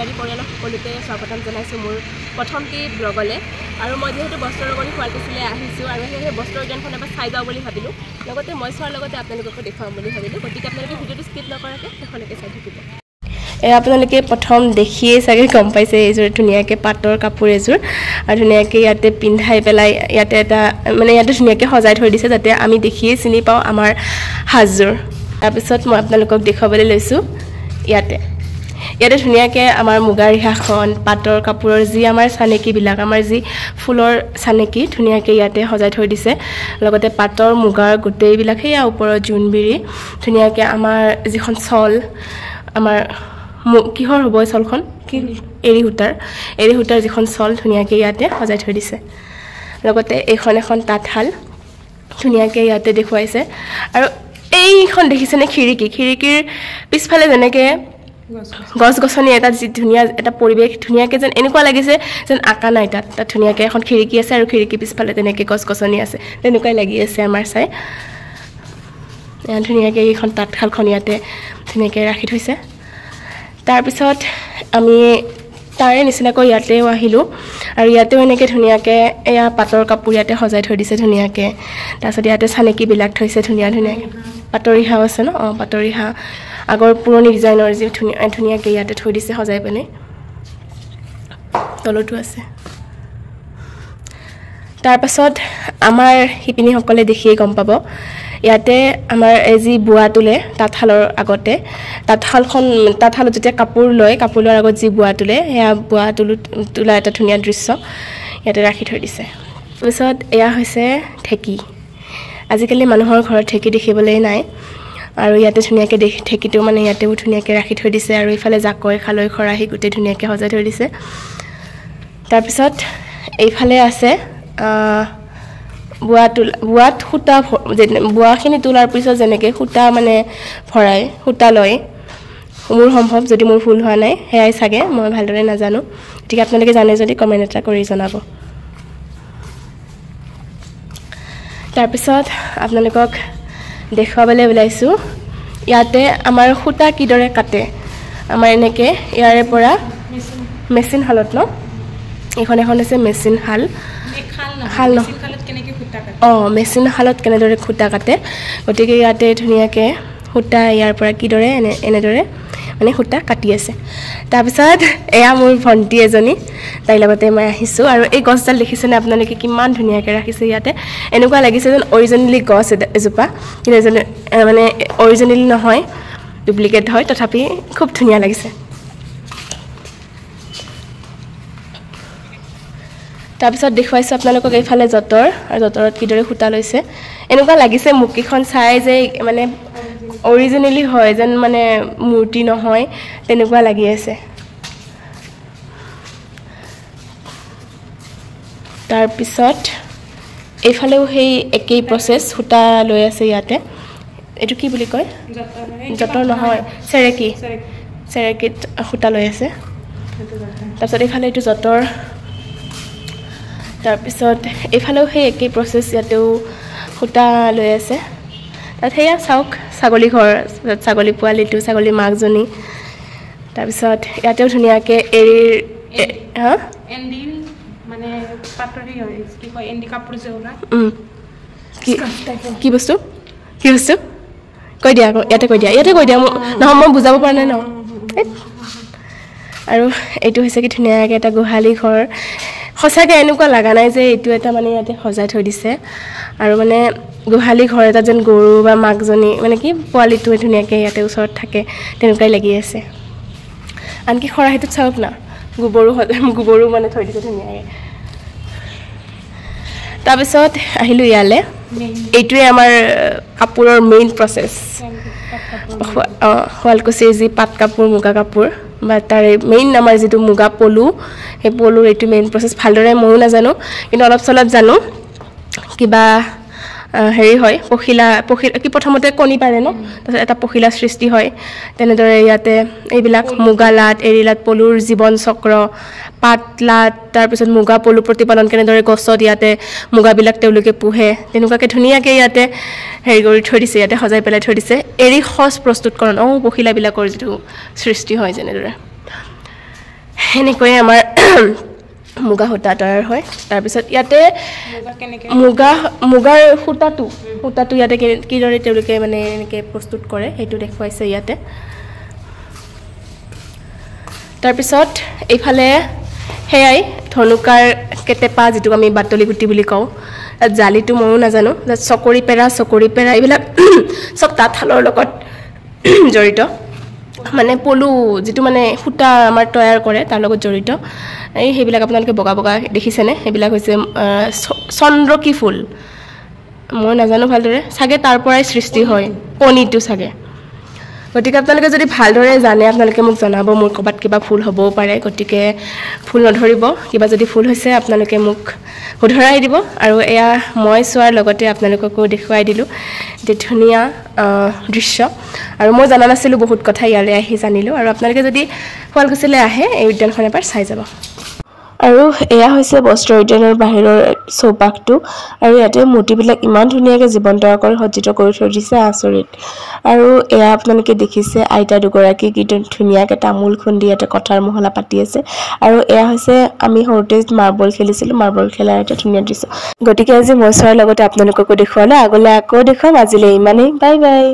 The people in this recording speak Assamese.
শিকাৰী পৰিয়ালক সকলোকে স্বাগতম জনাইছোঁ মোৰ প্ৰথমটি ব্লগলৈ আৰু মই যেহেতু বস্ত্ৰনগৰী শুৱালকুছিলৈ আহিছোঁ আৰু সেই বস্ত্ৰ উদ্যানখন এবাৰ চাই যাওঁ বুলি ভাবিলোঁ লগতে মই চোৱাৰ লগতে আপোনালোককো দেখুৱাম বুলি ভাবিলোঁ গতিকে আপোনালোকে ভিডিঅ'টো স্কিপ নকৰাকৈ শেষলৈকে চাই থাকিব আপোনালোকে প্ৰথম দেখিয়ে চাগে গম পাইছে এইযোৰ ধুনীয়াকৈ পাটৰ কাপোৰ এযোৰ আৰু ধুনীয়াকৈ ইয়াতে পিন্ধাই পেলাই ইয়াতে এটা মানে ইয়াতে ধুনীয়াকৈ সজাই থৈ দিছে যাতে আমি দেখিয়ে চিনি পাওঁ আমাৰ সাজযোৰ তাৰপিছত মই আপোনালোকক দেখুৱাবলৈ লৈছোঁ ইয়াতে ধুনীয়াকৈ আমাৰ মুগা ৰিহাখন পাটৰ কাপোৰৰ যি আমাৰ চানেকিবিলাক আমাৰ যি ফুলৰ চানেকি ধুনীয়াকৈ ইয়াতে সজাই থৈ দিছে লগতে পাটৰ মুগাৰ গোটেইবিলাক সেয়া ওপৰত জোনবিৰি ধুনীয়াকৈ আমাৰ যিখন চল আমাৰ কিহৰ হ'ব চলখন কি এৰী সূতাৰ যিখন চল ধুনীয়াকৈ ইয়াতে সজাই থৈ দিছে লগতে এইখন এখন তাঁতশাল ধুনীয়াকৈ ইয়াতে দেখুৱাইছে আৰু এইখন দেখিছেনে খিৰিকীৰ পিছফালে যেনেকৈ গছ-গছনি এটা যি ধুনীয়া এটা পৰিৱেশ ধুনীয়াকৈ যেন এনেকুৱা লাগিছে যেন আঁকা নাই তাত ধুনীয়াকৈ এখন খিৰিকী আছে আৰু খিৰিকী পিছফালে তেনেকৈ গছ-গছনি আছে তেনেকুৱাই লাগি আছে আমাৰ চাই ধুনীয়াকৈ এইখন তাঁতশালখন ইয়াতে ধুনীয়াকৈ ৰাখি থৈছে তাৰপিছত আমি তাৰে নিচিনাকৈ ইয়াতেও আহিলোঁ আৰু ইয়াতেও এনেকৈ ধুনীয়াকৈ এয়া পাটৰ কাপোৰ ইয়াতে সজাই থৈ দিছে ধুনীয়াকৈ তাৰপিছত ইয়াতে চানেকিবিলাক থৈছে ধুনীয়াকৈ পাটৰ ৰিহাও আছে ন পাটৰ ৰিহা আগৰ পুৰণি ডিজাইনৰ যি ধুনীয়াকৈ ইয়াতে থৈ দিছে সজাই পেলাই তলতো আছে তাৰপাছত আমাৰ শিপিনীসকলে দেখিয়ে গম পাব ইয়াতে আমাৰ এই যি বোৱা তোলে তাঁতশালৰ আগতে তাঁতশালত যেতিয়া কাপোৰ লোৱাৰ আগত যি বোৱা তোলে সেয়া বোৱা তোলা এটা ধুনীয়া দৃশ্য ইয়াতে ৰাখি থৈ দিছে তাৰপিছত এয়া হৈছে ঢেঁকী আজিকালি মানুহৰ ঘৰত ঢেঁকী দেখিবলৈ নাই আৰু ইয়াতে ধুনীয়াকৈ ঢেঁকীটো মানে ইয়াতেও ধুনীয়াকৈ ৰাখি থৈ দিছে আৰু এইফালে জাকৈ খালৈ খৰাহী গোটেই ধুনীয়াকৈ সজাই থৈ দিছে তাৰপিছত এইফালে আছে বোৱাত সূতা বোৱাখিনি তোলাৰ পিছত যেনেকৈ সূতা মানে ভৰাই সূতা লয় মোৰ সম্ভৱ যদি মোৰ ভুল হোৱা নাই সেয়াই চাগে মই ভালদৰে নাজানো গতিকে আপোনালোকে জানে যদি কমেণ্ট এটা কৰি জনাব তাৰপিছত আপোনালোকক দেখুৱাবলৈ ওলাইছোঁ ইয়াতে আমাৰ সূতা কিদৰে কাটে আমাৰ এনেকৈ ইয়াৰে পৰা মেচিন শালত ন এইখন এখন হৈছে মেচিন শাল ন মেচিন শালত কেনেদৰে সূতা কাটে গতিকে ইয়াতে ধুনীয়াকৈ সূতা ইয়াৰ পৰা কিদৰে এনেদৰে মানে সূতা কাটি আছে তাৰপিছত এয়া মোৰ ভণ্টি এজনী তাইৰ লগতে মই আহিছোঁ আৰু এই গছডাল দেখিছেনে আপোনালোকে কিমান ধুনীয়াকৈ ৰাখিছে ইয়াতে এনেকুৱা লাগিছে যেন অৰিজিনেলি গছ এজোপা কিন্তু মানে অৰিজিনেলি নহয় ডুপ্লিকেট হয় তথাপি খুব ধুনীয়া লাগিছে তাৰপিছত দেখুৱাইছোঁ আপোনালোকক এইফালে যঁতৰ আৰু যঁতৰত কিদৰে সূতা লৈছে এনেকুৱা লাগিছে মুখকেইখন চাই যে মানে অৰিজিনেলি হয় যেন মানে মূৰ্তি নহয় তেনেকুৱা লাগি আছে তাৰপিছত এইফালেও সেই একেই প্ৰচেছ সূতা লৈ আছে ইয়াতে এইটো কি বুলি কয় যঁতৰ নহয় চেৰেকীত সূতা লৈ আছে তাৰপিছত এইফালে এইটো যঁতৰ তাৰপিছত এইফালেও সেই একেই প্ৰচেছ ইয়াতেও সূতা লৈ আছে তাত সেয়া চাওক ছাগলী ঘৰ ছাগলী পোৱালিটো ছাগলী মাকজনী তাৰপিছত ইয়াতেও ধুনীয়াকৈ এৰীৰ কি বস্তু কৈ দিয়া আকৌ ইয়াতে কৈ দিয়া নহয় মই বুজাব পৰা নাই ন আৰু এইটো হৈছে কি ধুনীয়াকৈ এটা গোহালি ঘৰ সঁচাকৈ এনেকুৱা লগা নাই যে এইটো এটা মানে ইয়াতে সজাই থৈ দিছে আৰু মানে গোহালি ঘৰ এটা যেন গৰু বা মাকজনী মানে কি পোৱালিটোৱে ধুনীয়াকৈ ইয়াতে ওচৰত থাকে তেনেকুৱাই লাগি আছে আনকি খৰাহীটোত চাওক না গোবৰো মানে থৈ দিছে ধুনীয়াকৈ তাৰপিছত আহিলোঁ ইয়ালৈ এইটোৱে আমাৰ কাপোৰৰ মেইন প্ৰচেছ শুৱালকুছিৰ যি পাট কাপোৰ মুগা কাপোৰ বা তাৰে মেইন আমাৰ যিটো মুগা পলু সেই পলুৰ এইটো মেইন প্ৰচেছ ভালদৰে ময়ো নাজানো কিন্তু অলপ চলপ জানো কিবা হেৰি হয় পখিলা কি প্ৰথমতে কণী পাৰে ন তাৰপিছত এটা পখিলা সৃষ্টি হয় তেনেদৰে ইয়াতে এইবিলাক মুগা লাট এৰী লাট পলুৰ জীৱন চক্ৰ পাট লাট তাৰপিছত মুগা পলু প্ৰতিপালন কেনেদৰে গছত ইয়াতে মুগাবিলাক তেওঁলোকে পোহে তেনেকুৱাকৈ ধুনীয়াকৈ ইয়াতে হেৰি কৰি থৈ দিছে ইয়াতে সজাই পেলাই থৈ দিছে এৰী সজ প্ৰস্তুতকৰণ পখিলাবিলাকৰ যিটো সৃষ্টি হয় যেনেদৰে এনেকৈ আমাৰ মুগা সূতা তৈয়াৰ হয় তাৰপিছত ইয়াতে মুগাৰ সূতাটো ইয়াতে কিদৰে তেওঁলোকে মানে এনেকৈ প্ৰস্তুত কৰে সেইটো দেখুৱাইছে ইয়াতে তাৰপিছত এইফালে সেয়াই ধনুকাৰ কেটেপা যিটো আমি বাটলি গুটি বুলি কওঁ জালিটো ময়ো নাজানো চকৰি পেৰা এইবিলাক চব তাঁতশালৰ লগত জড়িত মানে পলু যিটো মানে সূতা আমাৰ তৈয়াৰ কৰে তাৰ লগত জড়িত এই সেইবিলাক আপোনালোকে বগা বগা দেখিছেনে সেইবিলাক হৈছে চন্দ্ৰকী ফুল মই নাজানো ভালদৰে চাগে তাৰ পৰাই সৃষ্টি হয় কণীটো চাগে গতিকে আপোনালোকে যদি ভালদৰে জানে আপোনালোকে মোক জনাব মোৰ ক'বাত কিবা ফুল হ'বও পাৰে গতিকে ফুল নধৰিব কিবা যদি ফুল হৈছে আপোনালোকে মোক শুধৰাই দিব আৰু এয়া মই চোৱাৰ লগতে আপোনালোককো দেখুৱাই দিলোঁ যে ধুনীয়া দৃশ্য আৰু মই জানা নাছিলোঁ বহুত কথা ইয়ালৈ আহি জানিলোঁ আৰু আপোনালোকে যদি শুৱালকুছিলৈ আহে এই উদ্যানখন এবাৰ চাই যাব আৰু এয়া হৈছে বস্ত্ৰ উদ্যানৰ বাহিৰৰ চৌপাশটো আৰু ইয়াতে মূৰ্তিবিলাক ইমান ধুনীয়াকৈ জীৱন্ত আকাৰে সজ্জিত কৰি থৈ দিছে আচৰিত আৰু এয়া আপোনালোকে দেখিছে আইতা দুগৰাকী কি ধুনীয়াকৈ তামোল খুন্দি ইয়াতে কথাৰ মহলা পাতি আছে আৰু এয়া হৈছে আমি সৰুতে মাৰ্বল খেলিছিলোঁ মাৰ্বল খেলাৰ এটা ধুনীয়া দৃশ্য গতিকে আজি মই চোৱাৰ লগতে আপোনালোককো দেখুৱালোঁ আগলৈ আকৌ দেখুৱাম আজিলৈ ইমানেই বাই বাই